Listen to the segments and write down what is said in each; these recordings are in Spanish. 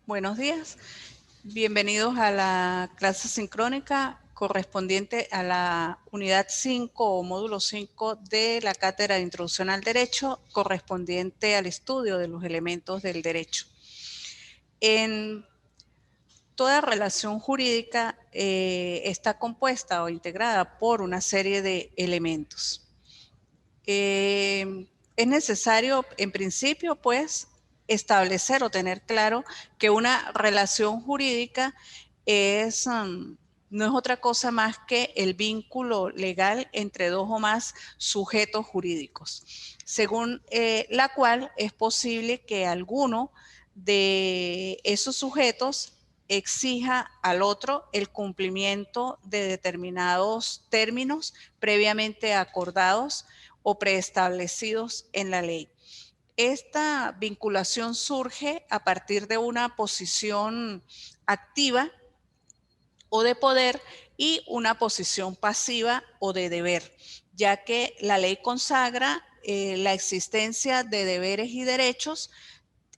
Buenos días. Bienvenidos a la clase sincrónica correspondiente a la unidad 5 o módulo 5 de la Cátedra de Introducción al Derecho, correspondiente al estudio de los elementos del derecho. En toda relación jurídica está compuesta o integrada por una serie de elementos. Es necesario, en principio, pues, establecer o tener claro que una relación jurídica no es otra cosa más que el vínculo legal entre dos o más sujetos jurídicos, según la cual es posible que alguno de esos sujetos exija al otro el cumplimiento de determinados términos previamente acordados o preestablecidos en la ley. Esta vinculación surge a partir de una posición activa o de poder y una posición pasiva o de deber, ya que la ley consagra la existencia de deberes y derechos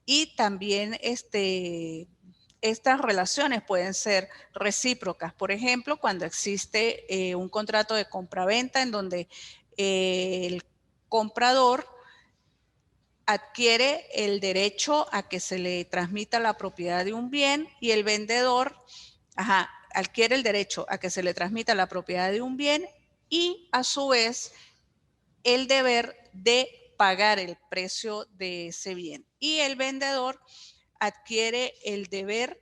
y también estas relaciones pueden ser recíprocas. Por ejemplo, cuando existe un contrato de compraventa en donde el comprador adquiere el derecho a que se le transmita la propiedad de un bien y el vendedor adquiere el derecho a que se le transmita la propiedad de un bien y a su vez el deber de pagar el precio de ese bien. Y el vendedor adquiere el deber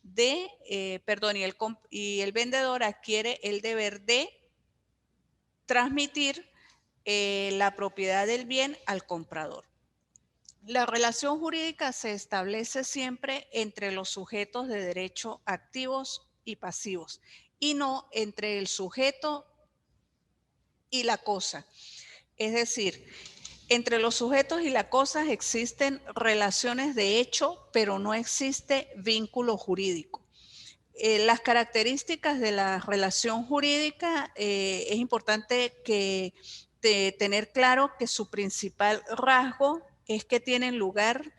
de, y el vendedor adquiere el deber de transmitir la propiedad del bien al comprador. La relación jurídica se establece siempre entre los sujetos de derecho activos y pasivos y no entre el sujeto y la cosa. Es decir, entre los sujetos y las cosas existen relaciones de hecho, pero no existe vínculo jurídico. Las características de la relación jurídica es importante tener claro que su principal rasgo es que tienen lugar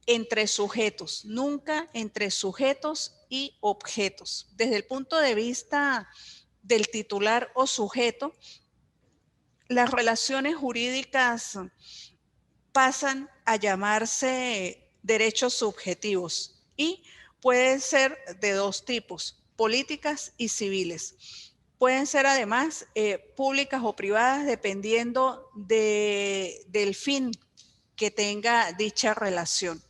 entre sujetos, nunca entre sujetos y objetos. Desde el punto de vista del titular o sujeto, las relaciones jurídicas pasan a llamarse derechos subjetivos y pueden ser de dos tipos, políticas y civiles. Pueden ser además públicas o privadas dependiendo del fin que tenga dicha relación.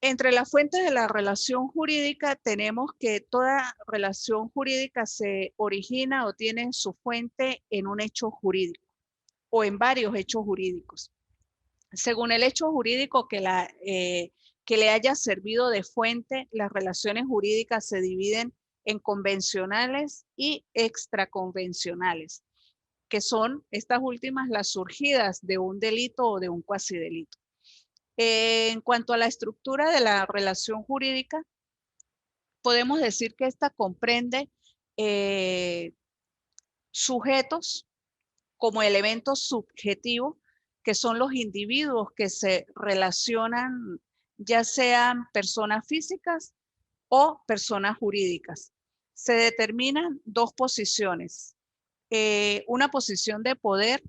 Entre las fuentes de la relación jurídica tenemos que toda relación jurídica se origina o tiene su fuente en un hecho jurídico o en varios hechos jurídicos. Según el hecho jurídico que le haya servido de fuente, las relaciones jurídicas se dividen en convencionales y extraconvencionales, que son estas últimas las surgidas de un delito o de un cuasidelito. En cuanto a la estructura de la relación jurídica, podemos decir que esta comprende sujetos como elementos subjetivos, que son los individuos que se relacionan, ya sean personas físicas o personas jurídicas. Se determinan dos posiciones. Una posición de poder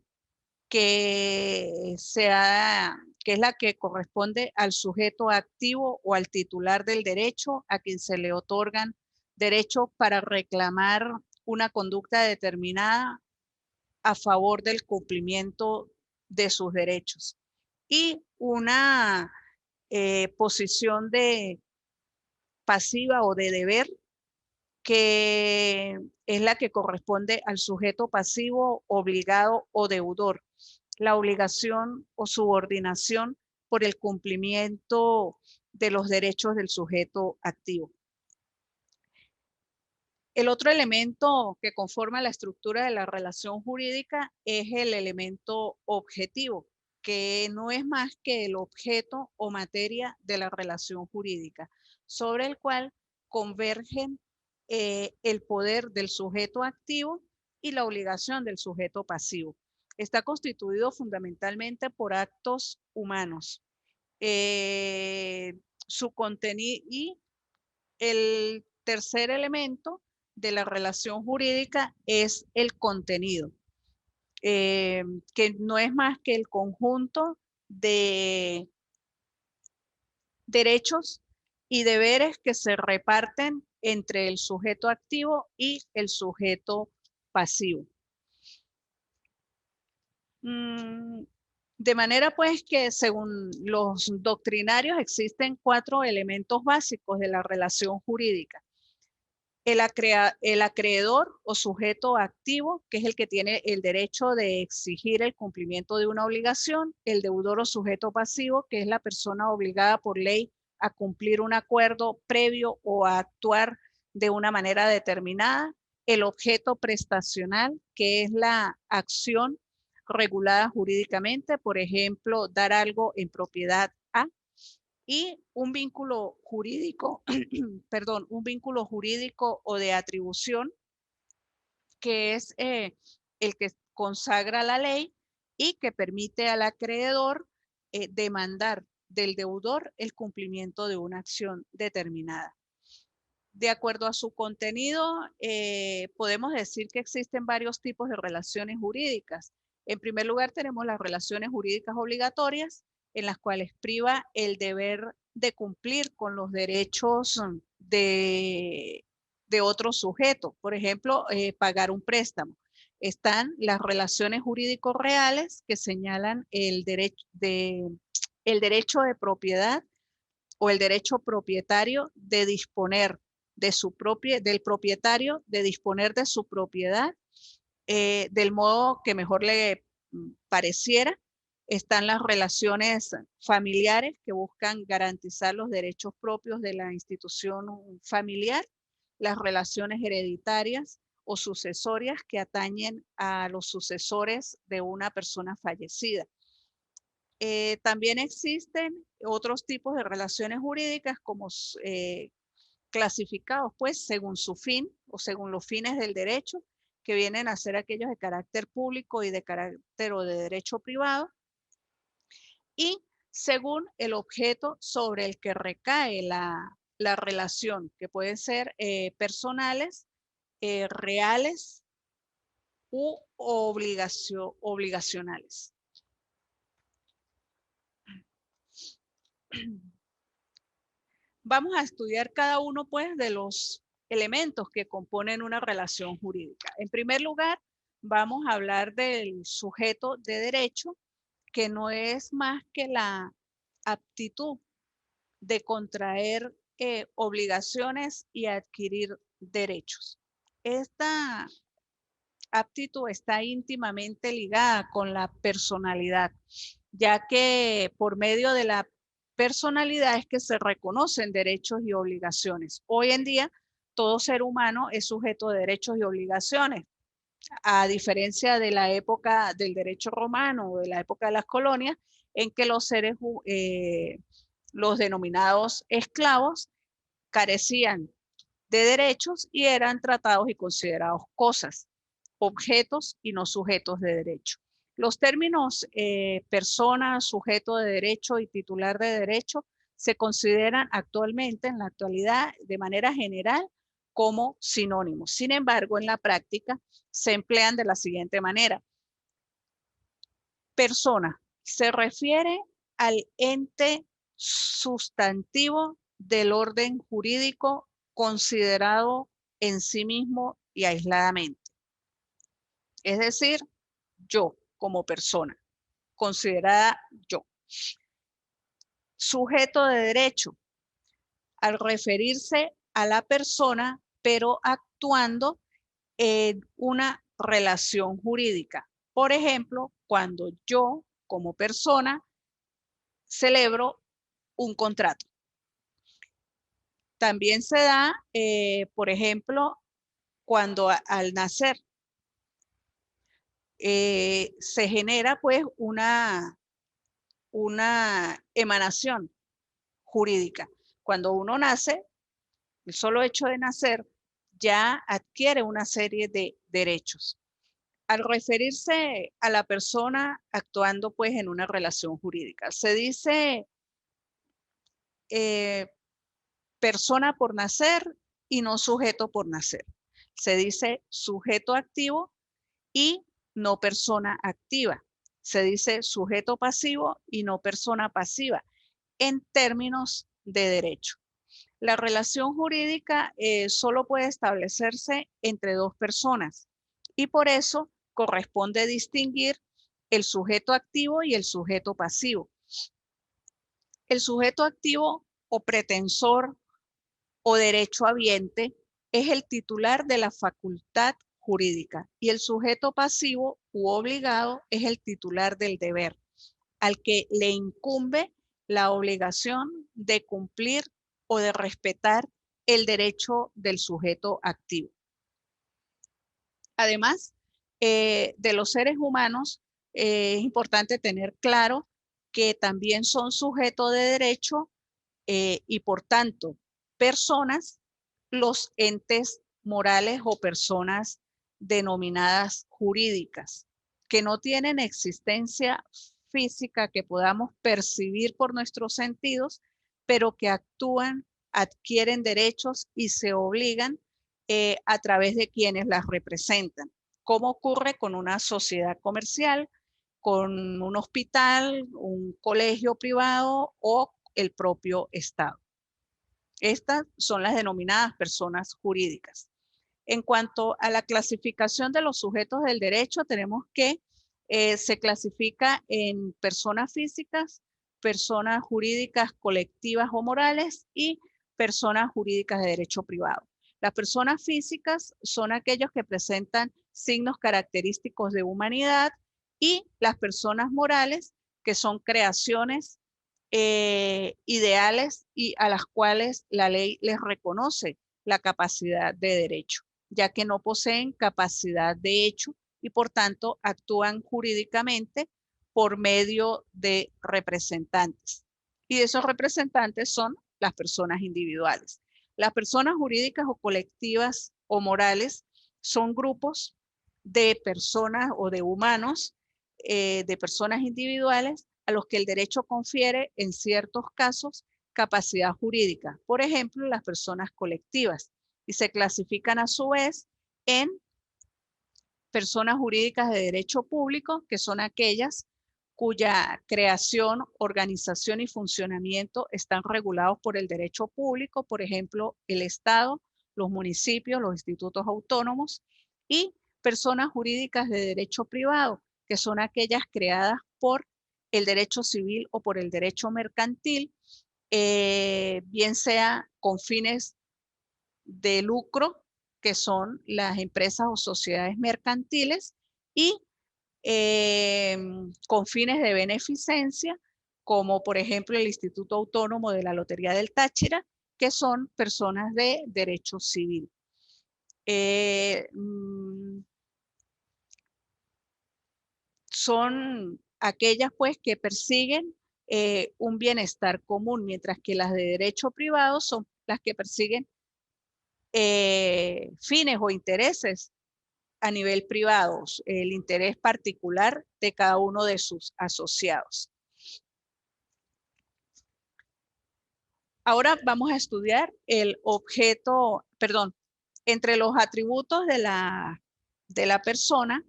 que es la que corresponde al sujeto activo o al titular del derecho a quien se le otorgan derechos para reclamar una conducta determinada a favor del cumplimiento de sus derechos. Y una posición de pasiva o de deber que es la que corresponde al sujeto pasivo, obligado o deudor. La obligación o subordinación por el cumplimiento de los derechos del sujeto activo. El otro elemento que conforma la estructura de la relación jurídica es el elemento objetivo, que no es más que el objeto o materia de la relación jurídica, sobre el cual convergen el poder del sujeto activo y la obligación del sujeto pasivo. Está constituido fundamentalmente por actos humanos. su contenido y el tercer elemento de la relación jurídica es el contenido, que no es más que el conjunto de derechos y deberes que se reparten entre el sujeto activo y el sujeto pasivo. De manera pues que según los doctrinarios existen 4 elementos básicos de la relación jurídica. El acreedor o sujeto activo, que es el que tiene el derecho de exigir el cumplimiento de una obligación. El deudor o sujeto pasivo, que es la persona obligada por ley a cumplir un acuerdo previo o a actuar de una manera determinada. El objeto prestacional, que es la acción regulada jurídicamente, por ejemplo, dar algo en propiedad a, y un vínculo jurídico, perdón, un vínculo jurídico o de atribución, que es el que consagra la ley y que permite al acreedor demandar del deudor el cumplimiento de una acción determinada. De acuerdo a su contenido, podemos decir que existen varios tipos de relaciones jurídicas. En primer lugar, tenemos las relaciones jurídicas obligatorias, en las cuales priva el deber de cumplir con los derechos de otro sujeto. Por ejemplo, pagar un préstamo. Están las relaciones jurídicos reales que señalan el derecho de propiedad o el derecho propietario de disponer del propietario de disponer de su propiedad del modo que mejor le pareciera. Están las relaciones familiares que buscan garantizar los derechos propios de la institución familiar, las relaciones hereditarias o sucesorias que atañen a los sucesores de una persona fallecida. También existen otros tipos de relaciones jurídicas como clasificados pues según su fin o según los fines del derecho, que vienen a ser aquellos de carácter público y de carácter o de derecho privado, y según el objeto sobre el que recae la relación, que pueden ser personales, reales u obligacionales. Vamos a estudiar cada uno pues de los elementos que componen una relación jurídica. En primer lugar, vamos a hablar del sujeto de derecho, que no es más que la aptitud de contraer obligaciones y adquirir derechos. Esta aptitud está íntimamente ligada con la personalidad, ya que por medio de la personalidad es que se reconocen derechos y obligaciones. Hoy en día, todo ser humano es sujeto de derechos y obligaciones, a diferencia de la época del derecho romano o de la época de las colonias, en que los seres, los denominados esclavos, carecían de derechos y eran tratados y considerados cosas, objetos y no sujetos de derecho. Los términos persona, sujeto de derecho y titular de derecho se consideran actualmente, en la actualidad, de manera general, como sinónimos. Sin embargo, en la práctica se emplean de la siguiente manera. Persona se refiere al ente sustantivo del orden jurídico considerado en sí mismo y aisladamente. Es decir, yo como persona, considerada yo. Sujeto de derecho, al referirse a la persona, pero actuando en una relación jurídica. Por ejemplo, cuando yo como persona celebro un contrato. También se da, por ejemplo, cuando al nacer se genera pues una emanación jurídica. Cuando uno nace, el solo hecho de nacer ya adquiere una serie de derechos. Al referirse a la persona actuando pues en una relación jurídica, se dice persona por nacer y no sujeto por nacer. Se dice sujeto activo y no persona activa. Se dice sujeto pasivo y no persona pasiva en términos de derecho. La relación jurídica solo puede establecerse entre dos personas y por eso corresponde distinguir el sujeto activo y el sujeto pasivo. El sujeto activo o pretensor o derechohabiente es el titular de la facultad jurídica y el sujeto pasivo u obligado es el titular del deber, al que le incumbe la obligación de cumplir o de respetar el derecho del sujeto activo. Además, de los seres humanos, es importante tener claro que también son sujetos de derecho y por tanto personas, los entes morales o personas denominadas jurídicas, que no tienen existencia física que podamos percibir por nuestros sentidos, pero que actúan, adquieren derechos y se obligan a través de quienes las representan, como ocurre con una sociedad comercial, con un hospital, un colegio privado o el propio Estado. Estas son las denominadas personas jurídicas. En cuanto a la clasificación de los sujetos del derecho, tenemos que se clasifica en personas físicas, personas jurídicas colectivas o morales y personas jurídicas de derecho privado. Las personas físicas son aquellos que presentan signos característicos de humanidad y las personas morales que son creaciones ideales y a las cuales la ley les reconoce la capacidad de derecho, ya que no poseen capacidad de hecho y por tanto actúan jurídicamente por medio de representantes. Y esos representantes son las personas individuales. Las personas jurídicas o colectivas o morales son grupos de personas o de humanos, de personas individuales a los que el derecho confiere en ciertos casos capacidad jurídica. Por ejemplo, las personas colectivas. Y se clasifican a su vez en personas jurídicas de derecho público, que son aquellas cuya creación, organización y funcionamiento están regulados por el derecho público, por ejemplo, el Estado, los municipios, los institutos autónomos, y personas jurídicas de derecho privado, que son aquellas creadas por el derecho civil o por el derecho mercantil, bien sea con fines de lucro, que son las empresas o sociedades mercantiles, y con fines de beneficencia, como por ejemplo el Instituto Autónomo de la Lotería del Táchira, que son personas de derecho civil. Son aquellas pues que persiguen un bienestar común, mientras que las de derecho privado son las que persiguen fines o intereses a nivel privado, el interés particular de cada uno de sus asociados. Ahora vamos a estudiar el objeto, perdón, entre los atributos de la persona,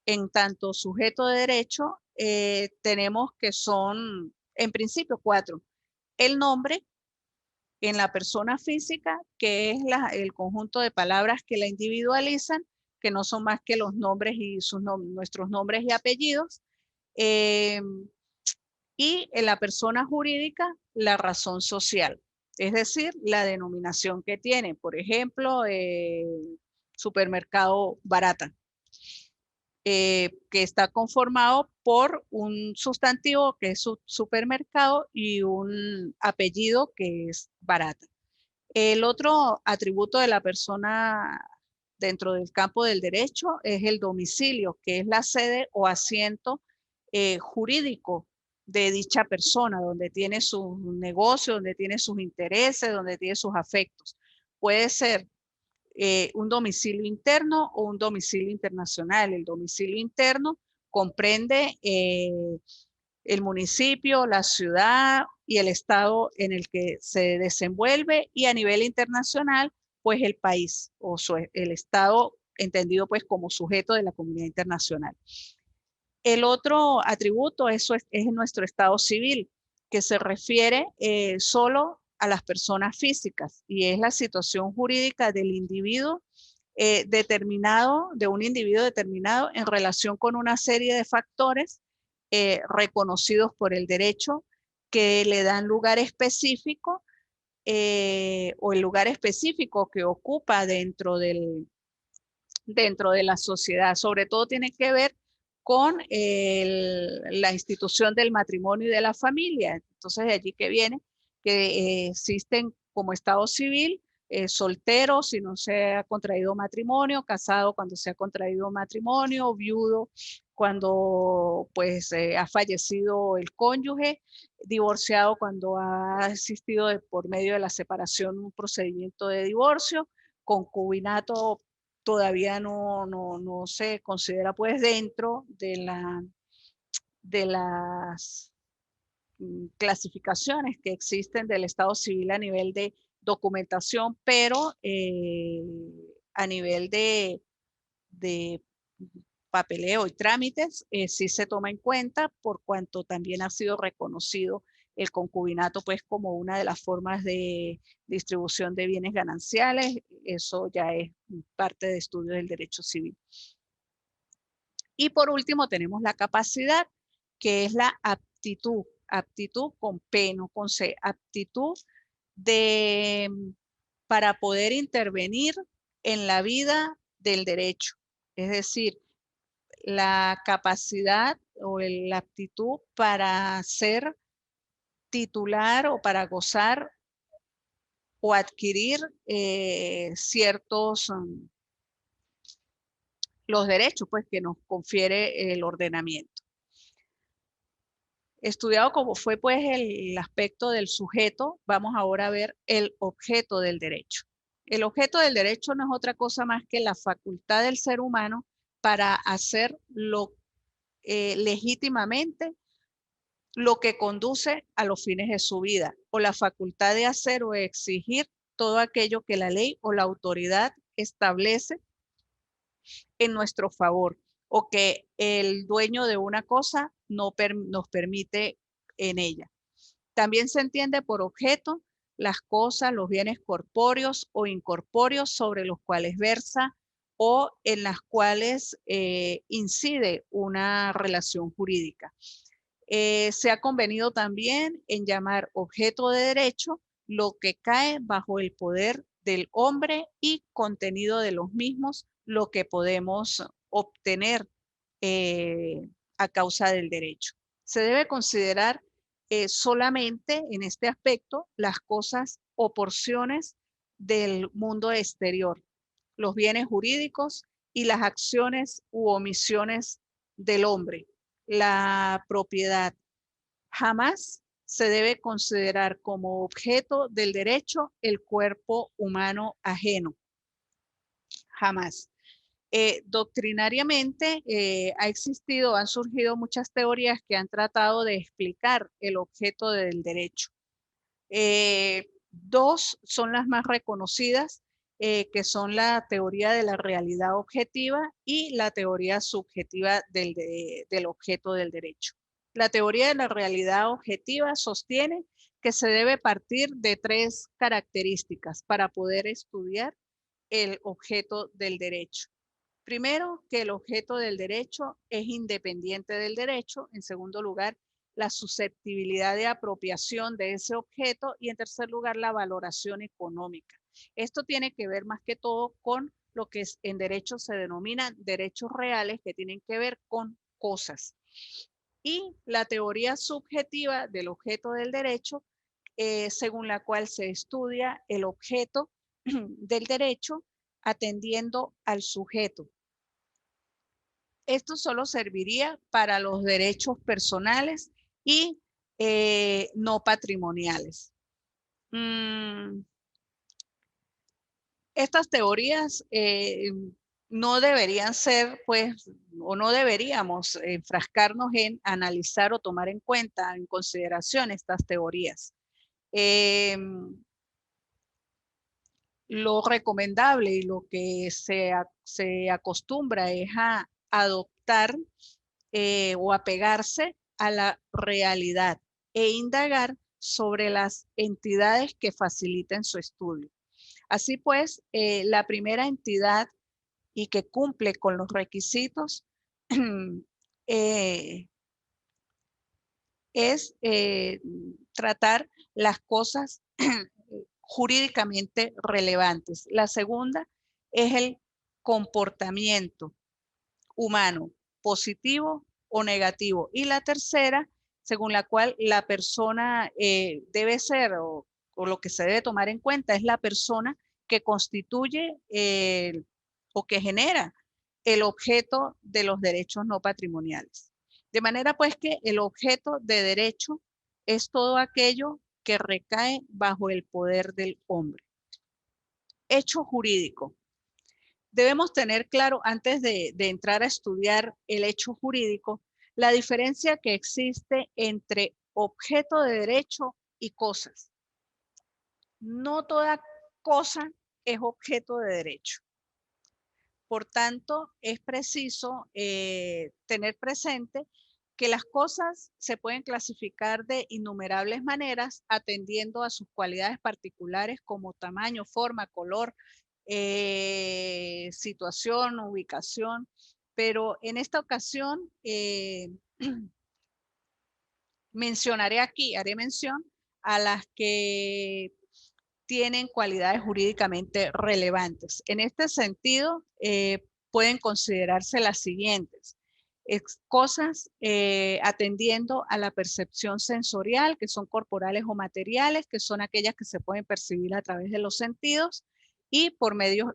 en tanto sujeto de derecho, tenemos que son, en principio, 4. El nombre en la persona física, que es el conjunto de palabras que la individualizan, que no son más que los nombres y nuestros nombres y apellidos. Y en la persona jurídica, la razón social, es decir, la denominación que tiene. Por ejemplo, supermercado Barata, que está conformado por un sustantivo que es supermercado y un apellido que es Barata. El otro atributo de la persona dentro del campo del derecho es el domicilio, que es la sede o asiento jurídico de dicha persona, donde tiene su negocio, donde tiene sus intereses, donde tiene sus afectos. Puede ser un domicilio interno o un domicilio internacional. El domicilio interno comprende el municipio, la ciudad y el estado en el que se desenvuelve, y a nivel internacional, pues el país o el estado entendido pues como sujeto de la comunidad internacional. El otro atributo es nuestro estado civil, que se refiere solo a las personas físicas, y es la situación jurídica del individuo de un individuo determinado en relación con una serie de factores reconocidos por el derecho, que le dan lugar específico o el lugar específico que ocupa dentro de la sociedad. Sobre todo tiene que ver con la institución del matrimonio y de la familia. Entonces de allí que viene que existen como estado civil soltero si no se ha contraído matrimonio, casado cuando se ha contraído matrimonio, viudo cuando pues ha fallecido el cónyuge, divorciado cuando ha existido por medio de la separación un procedimiento de divorcio, concubinato todavía no se considera pues dentro de las clasificaciones que existen del estado civil a nivel de documentación, pero a nivel de papeleo y trámites sí se toma en cuenta, por cuanto también ha sido reconocido el concubinato pues como una de las formas de distribución de bienes gananciales. Eso ya es parte de estudio del derecho civil. Y por último tenemos la capacidad, que es la aptitud, aptitud con P, no con C, aptitud para poder intervenir en la vida del derecho. Es decir, la capacidad o la aptitud para ser titular o para gozar o adquirir los derechos pues, que nos confiere el ordenamiento. Estudiado como fue pues el aspecto del sujeto, vamos ahora a ver el objeto del derecho. El objeto del derecho no es otra cosa más que la facultad del ser humano para hacer legítimamente lo que conduce a los fines de su vida, o la facultad de hacer o exigir todo aquello que la ley o la autoridad establece en nuestro favor, o que el dueño de una cosa nos permite en ella. También se entiende por objeto las cosas, los bienes corpóreos o incorpóreos sobre los cuales versa o en las cuales incide una relación jurídica. Se ha convenido también en llamar objeto de derecho lo que cae bajo el poder del hombre y contenido de los mismos, lo que podemos obtener a causa del derecho. Se debe considerar solamente en este aspecto las cosas o porciones del mundo exterior, los bienes jurídicos y las acciones u omisiones del hombre, la propiedad. Jamás se debe considerar como objeto del derecho el cuerpo humano ajeno. Jamás. Doctrinariamente han surgido muchas teorías que han tratado de explicar el objeto del derecho. Dos son las más reconocidas, que son la teoría de la realidad objetiva y la teoría subjetiva del objeto del derecho. La teoría de la realidad objetiva sostiene que se debe partir de tres características para poder estudiar el objeto del derecho. Primero, que el objeto del derecho es independiente del derecho. En segundo lugar, la susceptibilidad de apropiación de ese objeto. Y en tercer lugar, la valoración económica. Esto tiene que ver más que todo con lo que en derecho se denominan derechos reales, que tienen que ver con cosas. Y la teoría subjetiva del objeto del derecho, según la cual se estudia el objeto del derecho atendiendo al sujeto. Esto solo serviría para los derechos personales y no patrimoniales. Estas teorías no deberían ser, pues, o no deberíamos enfrascarnos en analizar o tomar en cuenta, en consideración estas teorías. Lo recomendable y lo que se acostumbra es a adoptar o apegarse a la realidad e indagar sobre las entidades que faciliten su estudio. Así pues, la primera entidad y que cumple con los requisitos eh, es tratar las cosas jurídicamente relevantes. La segunda es el comportamiento humano, positivo o negativo. Y la tercera, según la cual la persona debe ser o lo que se debe tomar en cuenta es la persona que constituye o que genera el objeto de los derechos no patrimoniales. De manera pues que el objeto de derecho es todo aquello que recae bajo el poder del hombre. Hecho jurídico. Debemos tener claro, antes de entrar a estudiar el hecho jurídico, la diferencia que existe entre objeto de derecho y cosas. No toda cosa es objeto de derecho. Por tanto, es preciso tener presente que las cosas se pueden clasificar de innumerables maneras atendiendo a sus cualidades particulares como tamaño, forma, color, situación, ubicación, pero en esta ocasión haré mención a las que tienen cualidades jurídicamente relevantes. En este sentido, pueden considerarse las siguientes. Cosas atendiendo a la percepción sensorial, que son corporales o materiales, que son aquellas que se pueden percibir a través de los sentidos y por medios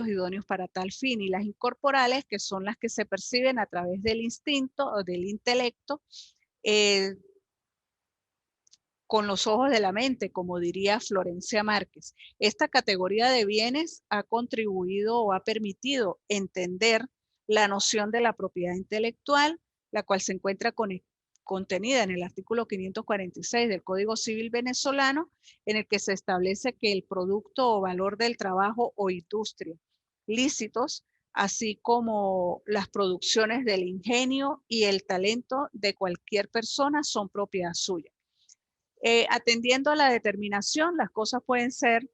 idóneos para tal fin. Y las incorporales, que son las que se perciben a través del instinto o del intelecto, con los ojos de la mente, como diría Florencia Márquez. Esta categoría de bienes ha contribuido o ha permitido entender la noción de la propiedad intelectual, la cual se encuentra contenida en el artículo 546 del Código Civil venezolano, en el que se establece que el producto o valor del trabajo o industria lícitos, así como las producciones del ingenio y el talento de cualquier persona son propiedad suya. Atendiendo a la determinación, las cosas pueden ser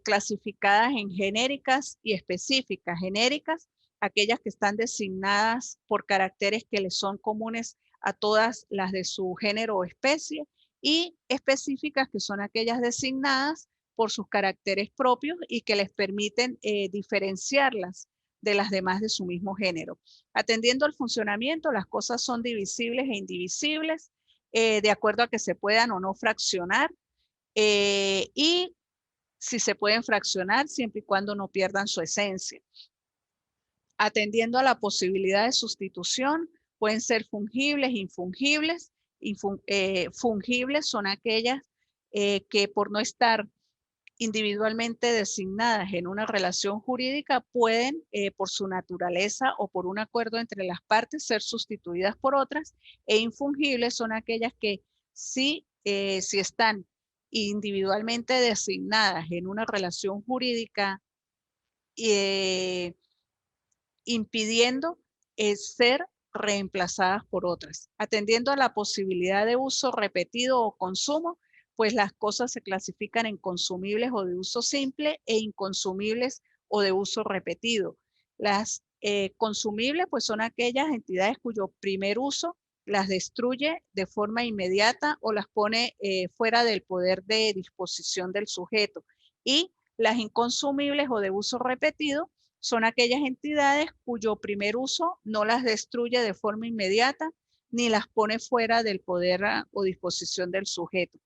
clasificadas en genéricas y específicas. Genéricas, aquellas que están designadas por caracteres que les son comunes a todas las de su género o especie, y específicas, que son aquellas designadas por sus caracteres propios y que les permiten diferenciarlas de las demás de su mismo género. Atendiendo al funcionamiento, las cosas son divisibles e indivisibles, de acuerdo a que se puedan o no fraccionar, y si se pueden fraccionar siempre y cuando no pierdan su esencia. Atendiendo a la posibilidad de sustitución, pueden ser fungibles, infungibles. Fungibles son aquellas que por no estar individualmente designadas en una relación jurídica pueden, por su naturaleza o por un acuerdo entre las partes, ser sustituidas por otras, e infungibles son aquellas que si están individualmente designadas en una relación jurídica, impidiendo ser reemplazadas por otras. Atendiendo a la posibilidad de uso repetido o consumo, pues las cosas se clasifican en consumibles o de uso simple e inconsumibles o de uso repetido. Las consumibles pues son aquellas entidades cuyo primer uso las destruye de forma inmediata o las pone fuera del poder de disposición del sujeto. Y las inconsumibles o de uso repetido son aquellas entidades cuyo primer uso no las destruye de forma inmediata ni las pone fuera del poder o disposición del sujeto.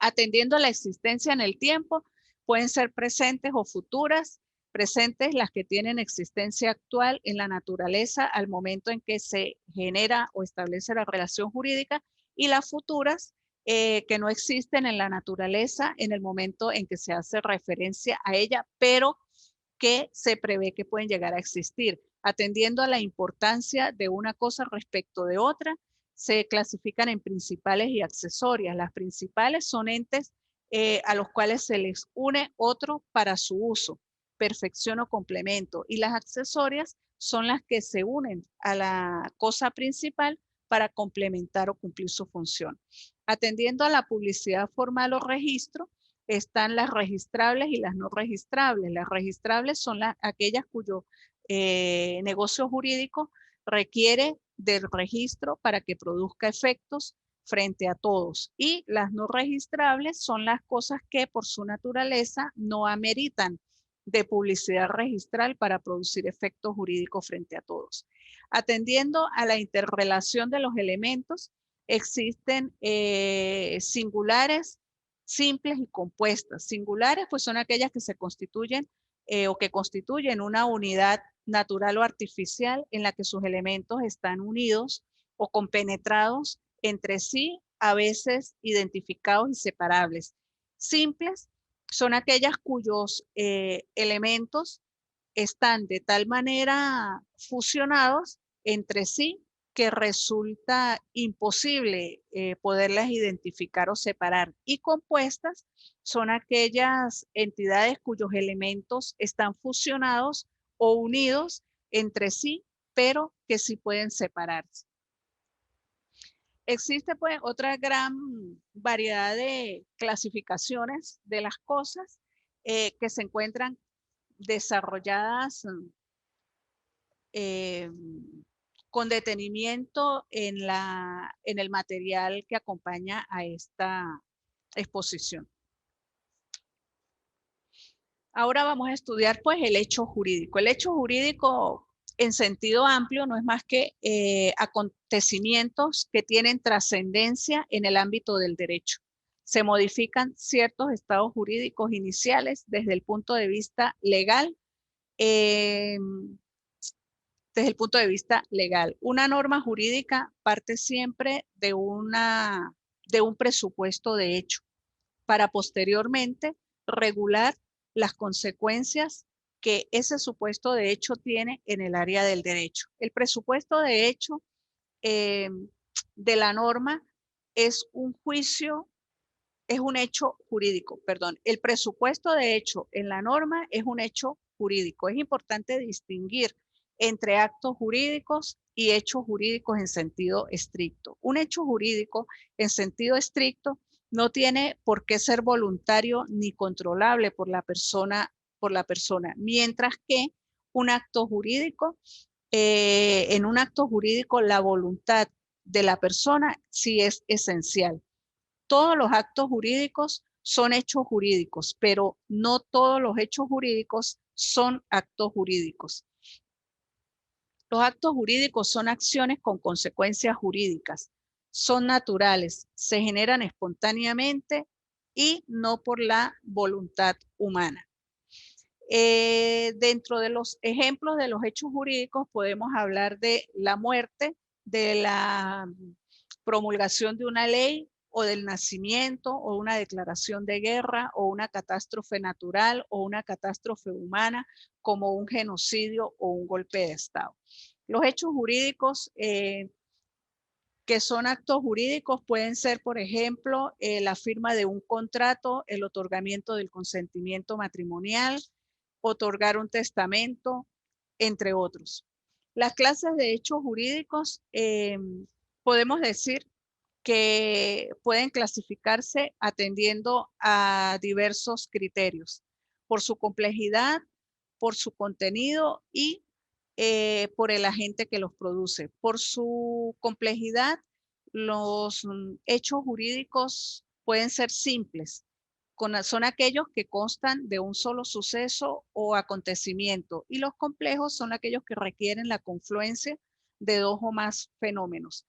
Atendiendo a la existencia en el tiempo, pueden ser presentes o futuras. Presentes las que tienen existencia actual en la naturaleza al momento en que se genera o establece la relación jurídica, y las futuras que no existen en la naturaleza en el momento en que se hace referencia a ella, pero que se prevé que pueden llegar a existir. Atendiendo a la importancia de una cosa respecto de otra, se clasifican en principales y accesorias. Las principales son entes a los cuales se les une otro para su uso, perfección o complemento, y las accesorias son las que se unen a la cosa principal para complementar o cumplir su función. Atendiendo a la publicidad formal o registro, están las registrables y las no registrables. Las registrables son aquellas cuyo negocio jurídico requiere del registro para que produzca efectos frente a todos. Y las no registrables son las cosas que por su naturaleza no ameritan de publicidad registral para producir efectos jurídicos frente a todos. Atendiendo a la interrelación de los elementos, existen singulares, simples y compuestas. Singulares pues son aquellas que se constituyen o que constituyen una unidad natural o artificial en la que sus elementos están unidos o compenetrados entre sí, a veces identificados y separables. Simples son aquellas cuyos elementos están de tal manera fusionados entre sí que resulta imposible poderlas identificar o separar. Y compuestas son aquellas entidades cuyos elementos están fusionados o unidos entre sí, pero que sí pueden separarse. Existe pues otra gran variedad de clasificaciones de las cosas que se encuentran desarrolladas con detenimiento en el material que acompaña a esta exposición. Ahora vamos a estudiar pues el hecho jurídico. El hecho jurídico en sentido amplio no es más que acontecimientos que tienen trascendencia en el ámbito del derecho. Se modifican ciertos estados jurídicos iniciales desde el punto de vista legal. Desde el punto de vista legal. Una norma jurídica parte siempre de un presupuesto de hecho para posteriormente regular las consecuencias que ese supuesto de hecho tiene en el área del derecho. El presupuesto de hecho de la norma es un juicio, es un hecho jurídico, perdón. El presupuesto de hecho en la norma es un hecho jurídico. Es importante distinguir entre actos jurídicos y hechos jurídicos en sentido estricto. Un hecho jurídico en sentido estricto no tiene por qué ser voluntario ni controlable por la persona, mientras que un acto jurídico, en un acto jurídico la voluntad de la persona sí es esencial. Todos los actos jurídicos son hechos jurídicos, pero no todos los hechos jurídicos son actos jurídicos. Los actos jurídicos son acciones con consecuencias jurídicas. Son naturales, se generan espontáneamente y no por la voluntad humana. Dentro de los ejemplos de los hechos jurídicos podemos hablar de la muerte, de la promulgación de una ley o del nacimiento o una declaración de guerra o una catástrofe natural o una catástrofe humana como un genocidio o un golpe de Estado. Los hechos jurídicos que son actos jurídicos pueden ser, por ejemplo, la firma de un contrato, el otorgamiento del consentimiento matrimonial, otorgar un testamento, entre otros. Las clases de hechos jurídicos podemos decir que pueden clasificarse atendiendo a diversos criterios, por su complejidad, por su contenido y por el agente que los produce. Por su complejidad, los hechos jurídicos pueden ser simples, son aquellos que constan de un solo suceso o acontecimiento, y los complejos son aquellos que requieren la confluencia de dos o más fenómenos.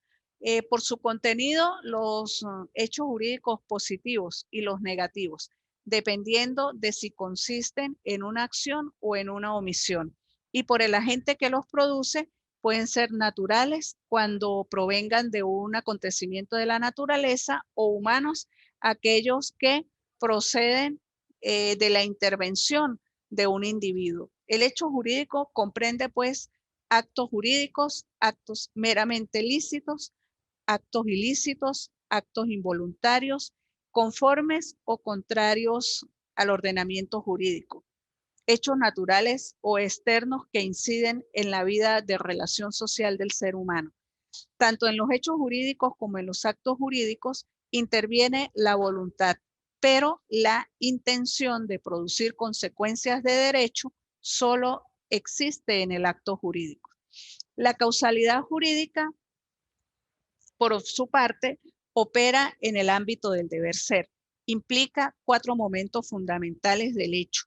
Por su contenido, los hechos jurídicos positivos y los negativos, dependiendo de si consisten en una acción o en una omisión. Y por el agente que los produce, pueden ser naturales cuando provengan de un acontecimiento de la naturaleza, o humanos, aquellos que proceden de la intervención de un individuo. El hecho jurídico comprende, pues, actos jurídicos, actos meramente lícitos, actos ilícitos, actos involuntarios, conformes o contrarios al ordenamiento jurídico, hechos naturales o externos que inciden en la vida de relación social del ser humano. Tanto en los hechos jurídicos como en los actos jurídicos interviene la voluntad, pero la intención de producir consecuencias de derecho solo existe en el acto jurídico. La causalidad jurídica, por su parte, opera en el ámbito del deber ser. Implica 4 momentos fundamentales del hecho.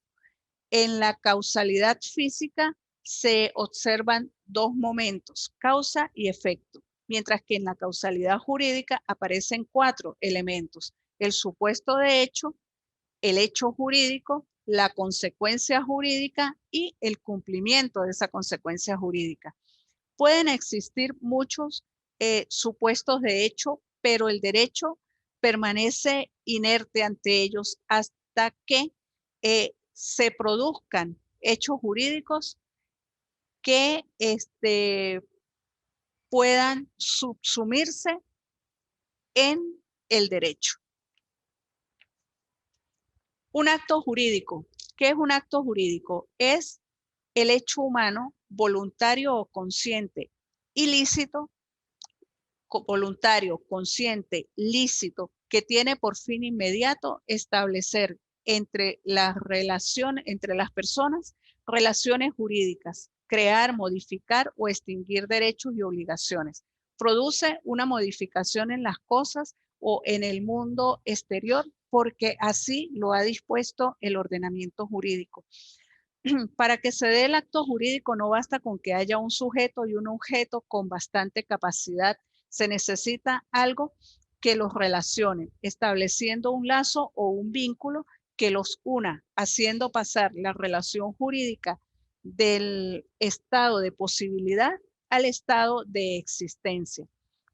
En la causalidad física se observan 2 momentos, causa y efecto, mientras que en la causalidad jurídica aparecen 4 elementos: el supuesto de hecho, el hecho jurídico, la consecuencia jurídica y el cumplimiento de esa consecuencia jurídica. Pueden existir muchos supuestos de hecho, pero el derecho permanece inerte ante ellos hasta que se produzcan hechos jurídicos que puedan subsumirse en el derecho. Un acto jurídico. ¿Qué es un acto jurídico? Es el hecho humano voluntario o consciente, ilícito, voluntario, consciente, lícito, que tiene por fin inmediato establecer entre entre las personas, relaciones jurídicas, crear, modificar o extinguir derechos y obligaciones. Produce una modificación en las cosas o en el mundo exterior porque así lo ha dispuesto el ordenamiento jurídico. Para que se dé el acto jurídico no basta con que haya un sujeto y un objeto con bastante capacidad. Se necesita algo que los relacione, estableciendo un lazo o un vínculo que los una, haciendo pasar la relación jurídica del estado de posibilidad al estado de existencia.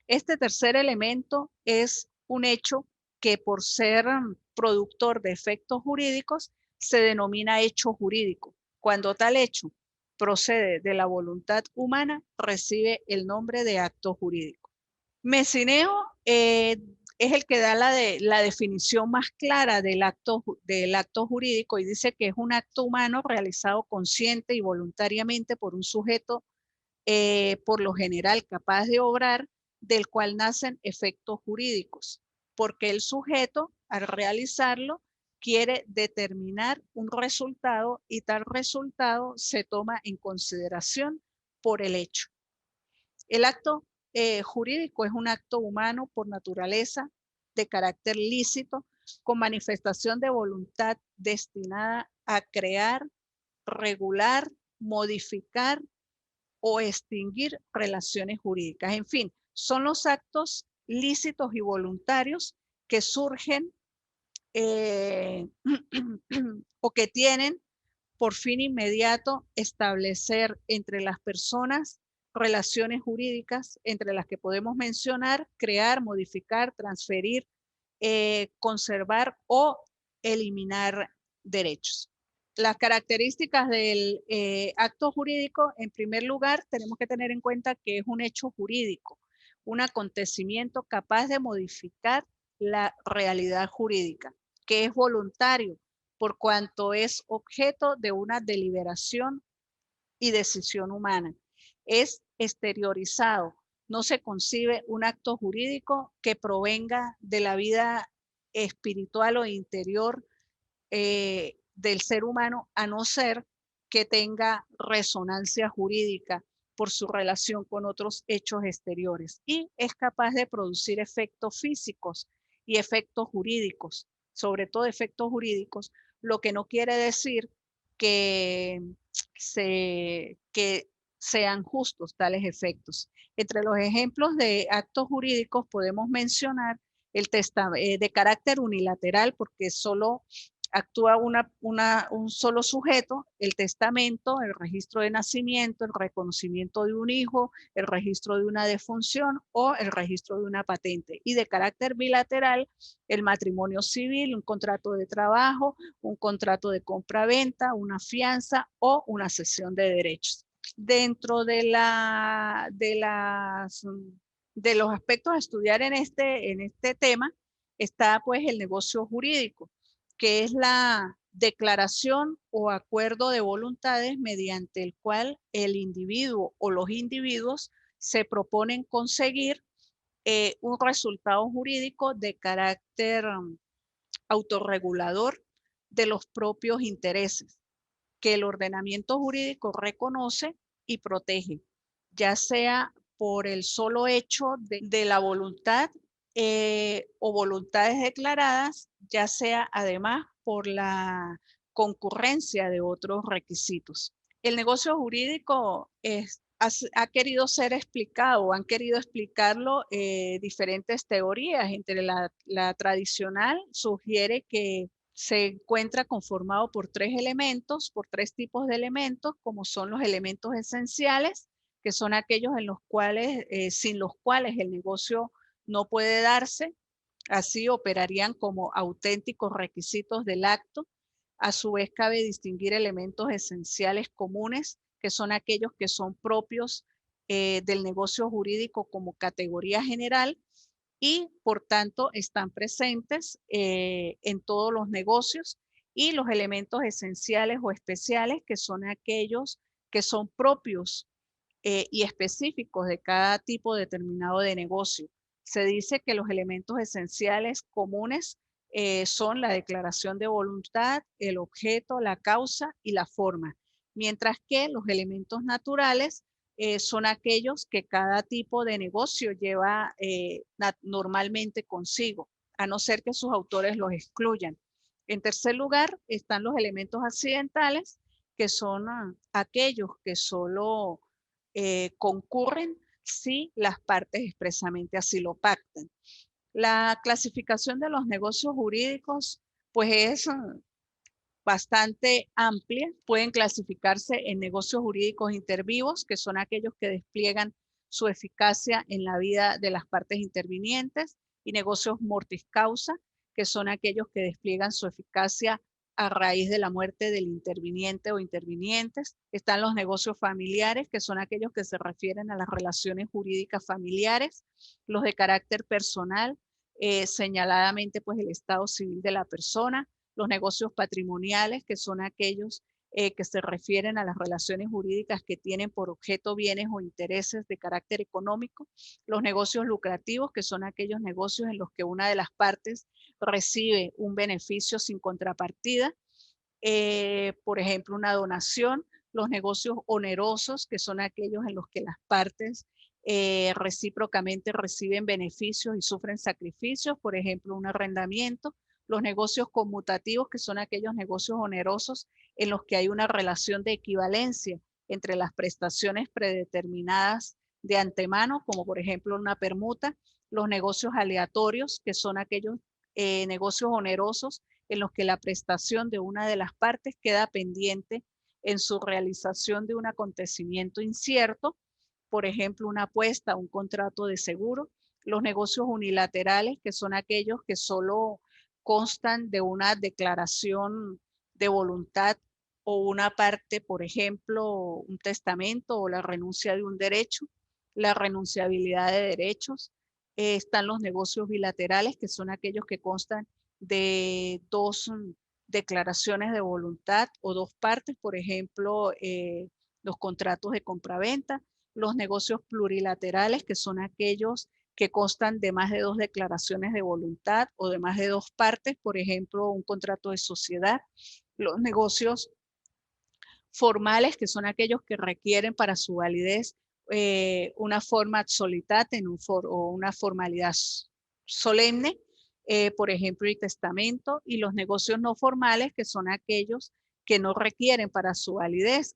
Este tercer elemento es un hecho que, por ser productor de efectos jurídicos, se denomina hecho jurídico. Cuando tal hecho procede de la voluntad humana, recibe el nombre de acto jurídico. Messineo es el que da la definición más clara del acto jurídico y dice que es un acto humano realizado consciente y voluntariamente por un sujeto, por lo general capaz de obrar, del cual nacen efectos jurídicos, porque el sujeto, al realizarlo, quiere determinar un resultado y tal resultado se toma en consideración por el hecho. El acto jurídico es un acto humano por naturaleza, de carácter lícito, con manifestación de voluntad destinada a crear, regular, modificar o extinguir relaciones jurídicas. En fin, son los actos lícitos y voluntarios que surgen o que tienen por fin inmediato establecer entre las personas relaciones jurídicas, entre las que podemos mencionar crear, modificar, transferir, conservar o eliminar derechos. Las características del acto jurídico, en primer lugar, tenemos que tener en cuenta que es un hecho jurídico, un acontecimiento capaz de modificar la realidad jurídica, que es voluntario, por cuanto es objeto de una deliberación y decisión humana. Es exteriorizado. No se concibe un acto jurídico que provenga de la vida espiritual o interior del ser humano, a no ser que tenga resonancia jurídica por su relación con otros hechos exteriores, y es capaz de producir efectos físicos y efectos jurídicos, sobre todo efectos jurídicos, lo que no quiere decir que, que sean justos tales efectos. Entre los ejemplos de actos jurídicos podemos mencionar el de carácter unilateral, porque solo actúa un solo sujeto, el testamento, el registro de nacimiento, el reconocimiento de un hijo, el registro de una defunción o el registro de una patente. Y de carácter bilateral, el matrimonio civil, un contrato de trabajo, un contrato de compra-venta, una fianza o una cesión de derechos. Dentro de los aspectos a estudiar en este tema está pues el negocio jurídico, que es la declaración o acuerdo de voluntades mediante el cual el individuo o los individuos se proponen conseguir un resultado jurídico de carácter autorregulador de los propios intereses que el ordenamiento jurídico reconoce y protege, ya sea por el solo hecho de la voluntad o voluntades declaradas, ya sea además por la concurrencia de otros requisitos. El negocio jurídico ha querido ser explicado, han querido explicarlo diferentes teorías. Entre la tradicional sugiere que se encuentra conformado por tres elementos, por tres tipos de elementos, como son los elementos esenciales, que son aquellos en los cuales, sin los cuales el negocio no puede darse. Así operarían como auténticos requisitos del acto. A su vez, cabe distinguir elementos esenciales comunes, que son aquellos que son propios del negocio jurídico como categoría general y por tanto están presentes en todos los negocios, y los elementos esenciales o especiales, que son aquellos que son propios y específicos de cada tipo determinado de negocio. Se dice que los elementos esenciales comunes son la declaración de voluntad, el objeto, la causa y la forma, mientras que los elementos naturales son aquellos que cada tipo de negocio lleva normalmente consigo, a no ser que sus autores los excluyan. En tercer lugar, están los elementos accidentales, que son aquellos que solo concurren si las partes expresamente así lo pactan. La clasificación de los negocios jurídicos pues es bastante amplia. Pueden clasificarse en negocios jurídicos intervivos, que son aquellos que despliegan su eficacia en la vida de las partes intervinientes, y negocios mortis causa, que son aquellos que despliegan su eficacia a raíz de la muerte del interviniente o intervinientes. Están los negocios familiares, que son aquellos que se refieren a las relaciones jurídicas familiares. Los de carácter personal, señaladamente pues el estado civil de la persona. Los negocios patrimoniales, que son aquellos que se refieren a las relaciones jurídicas que tienen por objeto bienes o intereses de carácter económico. Los negocios lucrativos, que son aquellos negocios en los que una de las partes recibe un beneficio sin contrapartida, por ejemplo, una donación. Los negocios onerosos, que son aquellos en los que las partes recíprocamente reciben beneficios y sufren sacrificios, por ejemplo, un arrendamiento. Los negocios conmutativos, que son aquellos negocios onerosos en los que hay una relación de equivalencia entre las prestaciones predeterminadas de antemano, como por ejemplo una permuta. Los negocios aleatorios, que son aquellos negocios onerosos en los que la prestación de una de las partes queda pendiente en su realización de un acontecimiento incierto, por ejemplo, una apuesta, un contrato de seguro. Los negocios unilaterales, que son aquellos que solo constan de una declaración de voluntad o una parte, por ejemplo, un testamento o la renuncia de un derecho, la renunciabilidad de derechos. Están los negocios bilaterales, que son aquellos que constan de dos declaraciones de voluntad o dos partes, por ejemplo, los contratos de compraventa. Los negocios plurilaterales, que son aquellos que constan de más de dos declaraciones de voluntad o de más de dos partes, por ejemplo, un contrato de sociedad. Los negocios formales, que son aquellos que requieren para su validez una forma solitate o una formalidad solemne, por ejemplo, el testamento. Y los negocios no formales, que son aquellos que no requieren para su validez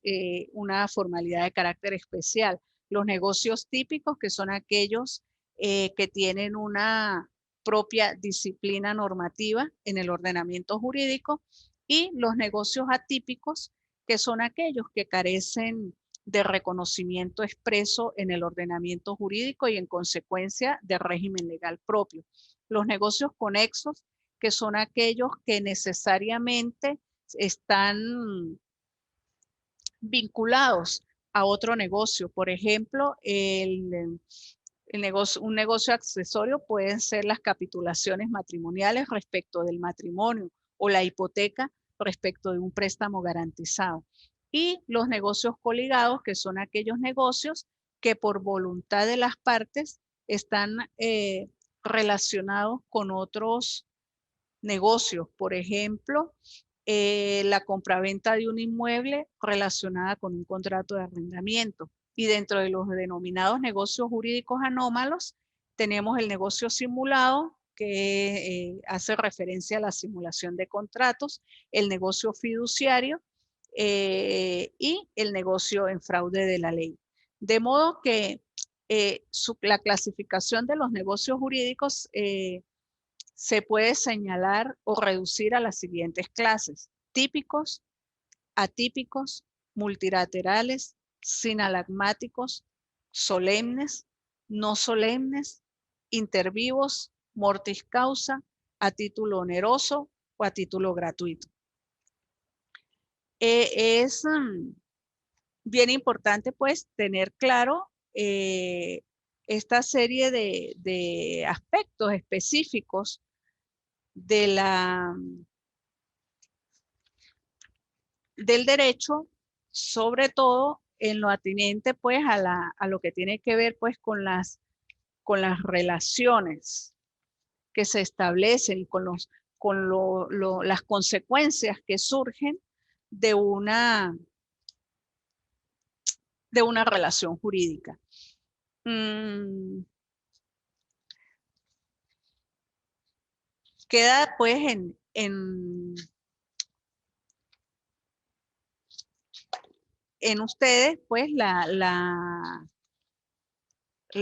una formalidad de carácter especial. Los negocios típicos, que son aquellos que tienen una propia disciplina normativa en el ordenamiento jurídico, y los negocios atípicos, que son aquellos que carecen de reconocimiento expreso en el ordenamiento jurídico y en consecuencia de régimen legal propio. Los negocios conexos, que son aquellos que necesariamente están vinculados a otro negocio. Por ejemplo, un negocio accesorio pueden ser las capitulaciones matrimoniales respecto del matrimonio o la hipoteca respecto de un préstamo garantizado. Y los negocios coligados, que son aquellos negocios que por voluntad de las partes están relacionados con otros negocios. Por ejemplo, la compraventa de un inmueble relacionada con un contrato de arrendamiento. Y dentro de los denominados negocios jurídicos anómalos, tenemos el negocio simulado, que hace referencia a la simulación de contratos, el negocio fiduciario y el negocio en fraude de la ley. De modo que la clasificación de los negocios jurídicos se puede señalar o reducir a las siguientes clases: típicos, atípicos, multilaterales, sinalagmáticos, solemnes, no solemnes, intervivos, mortis causa, a título oneroso o a título gratuito. Es bien importante pues tener claro esta serie de aspectos específicos del derecho, sobre todo en lo atinente pues a lo que tiene que ver pues con las relaciones que se establecen y con las consecuencias que surgen de una relación jurídica. Queda pues en ustedes pues la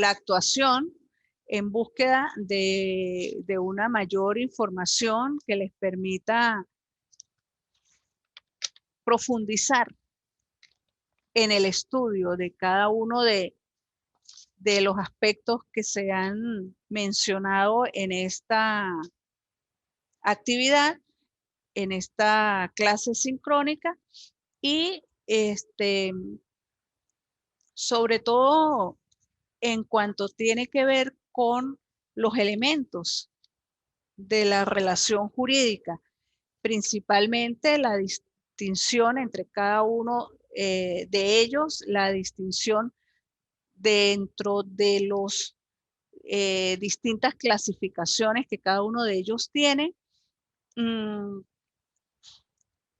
actuación en búsqueda de una mayor información que les permita profundizar en el estudio de cada uno de los aspectos que se han mencionado en esta actividad, en esta clase sincrónica, y sobre todo en cuanto tiene que ver con los elementos de la relación jurídica, principalmente la distinción entre cada uno de ellos, la distinción dentro de los distintas clasificaciones que cada uno de ellos tiene,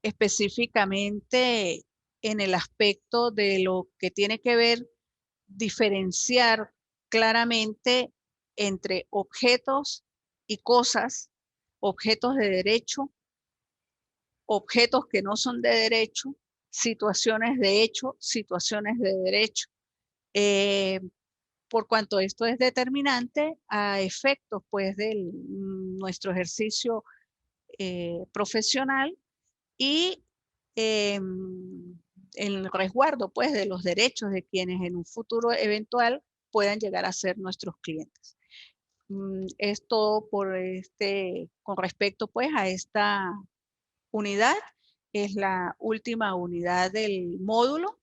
específicamente en el aspecto de lo que tiene que ver diferenciar claramente entre objetos y cosas, objetos de derecho, objetos que no son de derecho, situaciones de hecho, situaciones de derecho. Por cuanto esto es determinante a efectos pues de nuestro ejercicio profesional y el resguardo pues de los derechos de quienes en un futuro eventual puedan llegar a ser nuestros clientes. Es todo por con respecto pues a esta unidad. Es la última unidad del módulo.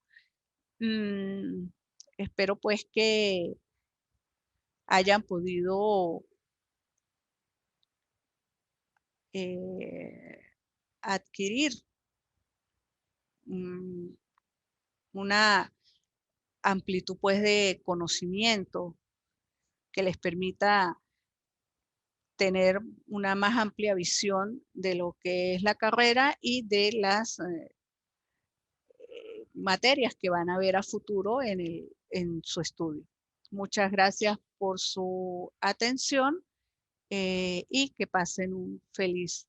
Espero pues que hayan podido adquirir una amplitud pues de conocimiento que les permita tener una más amplia visión de lo que es la carrera y de las materias que van a ver a futuro en su estudio. Muchas gracias por su atención y que pasen un feliz